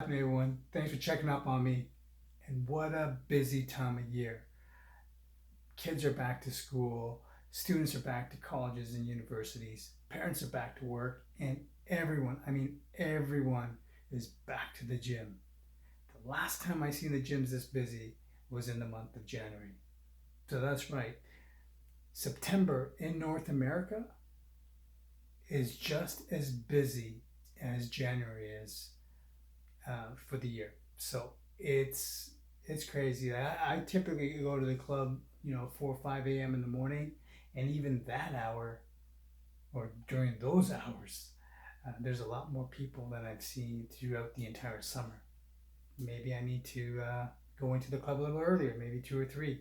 Hey everyone, thanks for checking up on me. And what a busy time of year. Kids are back to school, students are back to colleges and universities, parents are back to work, and everyone is back to the gym. The last time I seen the gyms this busy was in the month of January. So that's right. September in North America is just as busy as January is for the year. So it's crazy. I typically go to the club, 4 or 5 a.m. in the morning, and even that hour or during those hours, there's a lot more people than I've seen throughout the entire summer. Maybe I need to go into the club a little earlier, maybe 2 or 3.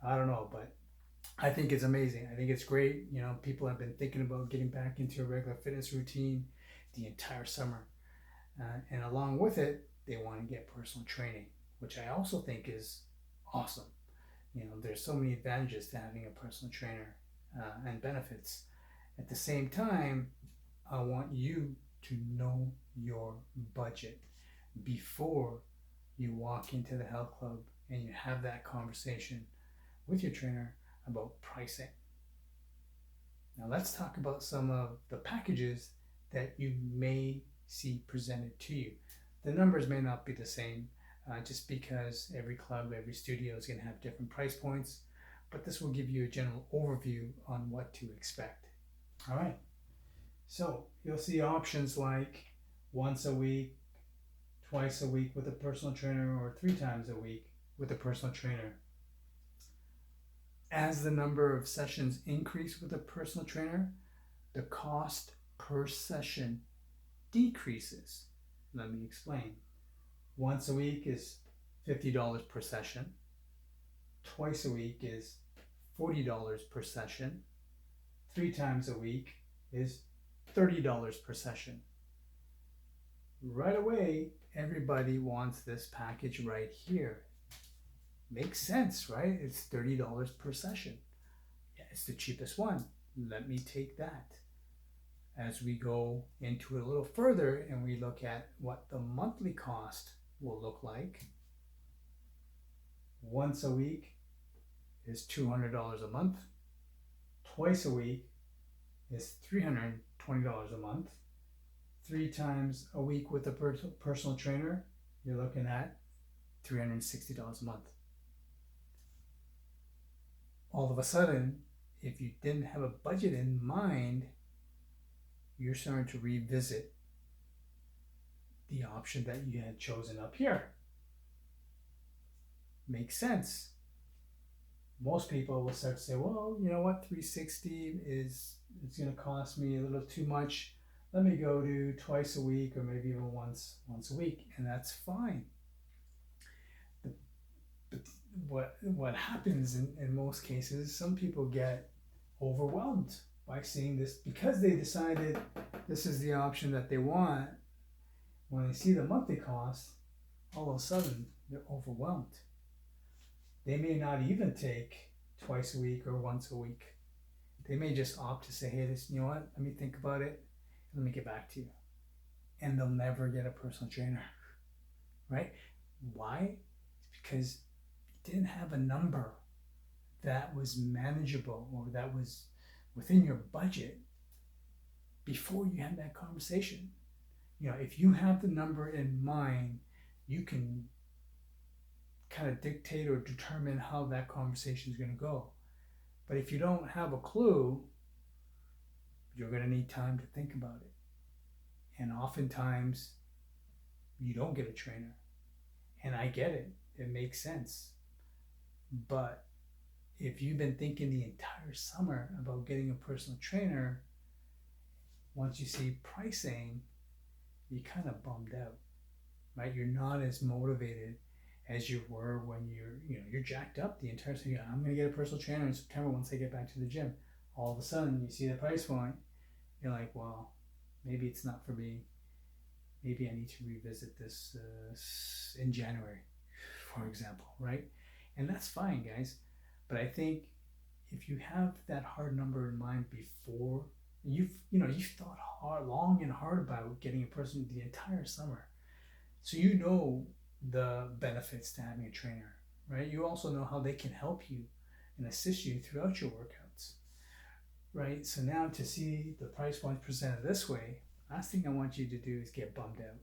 I don't know, but I think it's amazing. I think it's great. People have been thinking about getting back into a regular fitness routine the entire summer. And along with it, they want to get personal training, which I also think is awesome. There's so many advantages to having a personal trainer and benefits. At the same time, I want you to know your budget before you walk into the health club and you have that conversation with your trainer about pricing. Now, let's talk about some of the packages that you may see presented to you. The numbers may not be the same just because every club, every studio is going to have different price points, but this will give you a general overview on what to expect. All right, so you'll see options like once a week, twice a week with a personal trainer, or 3 times a week with a personal trainer. As the number of sessions increase with a personal trainer, the cost per session decreases. Let me explain. Once a week is $50 per session. Twice a week is $40 per session. 3 times a week is $30 per session. Right away, everybody wants this package right here. Makes sense, right? It's $30 per session. Yeah, it's the cheapest one. Let me take that. As we go into it a little further and we look at what the monthly cost will look like, once a week is $200 a month. Twice a week is $320 a month. 3 times a week with a personal trainer, you're looking at $360 a month. All of a sudden, if you didn't have a budget in mind, you're starting to revisit the option that you had chosen up here. Makes sense. Most people will start to say, well, you know what, 360 is it's going to cost me a little too much. Let me go to twice a week or maybe even once a week, and that's fine. But what happens in most cases, some people get overwhelmed by seeing this because they decided this is the option that they want. When they see the monthly cost, all of a sudden they're overwhelmed. They may not even take twice a week or once a week. They may just opt to say, hey, you know what, let me think about it, let me get back to you. And they'll never get a personal trainer, right? Why? It's because you didn't have a number that was manageable or that was within your budget before you had that conversation. If you have the number in mind, you can kind of dictate or determine how that conversation is going to go. But if you don't have a clue, you're going to need time to think about it. And oftentimes, you don't get a trainer. And I get it, it makes sense. But if you've been thinking the entire summer about getting a personal trainer, once you see pricing, you're kind of bummed out, right? You're not as motivated as you were when you're jacked up the entire time. I'm going to get a personal trainer in September once I get back to the gym. All of a sudden, you see the price point, you're like, well, maybe it's not for me. Maybe I need to revisit this in January, for example, right? And that's fine, guys. But I think if you have that hard number in mind before you've thought long and hard about getting a person the entire summer, So you know the benefits to having a trainer, right? You also know how they can help you and assist you throughout your workouts, right? So now to see the price points presented this way, last thing I want you to do is get bummed out,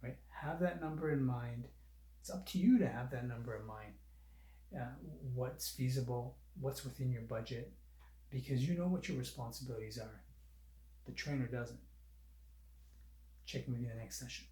right? Have that number in mind. It's up to you to have that number in mind. What's feasible, what's within your budget, because you know what your responsibilities are. The trainer doesn't. Check with you in the next session.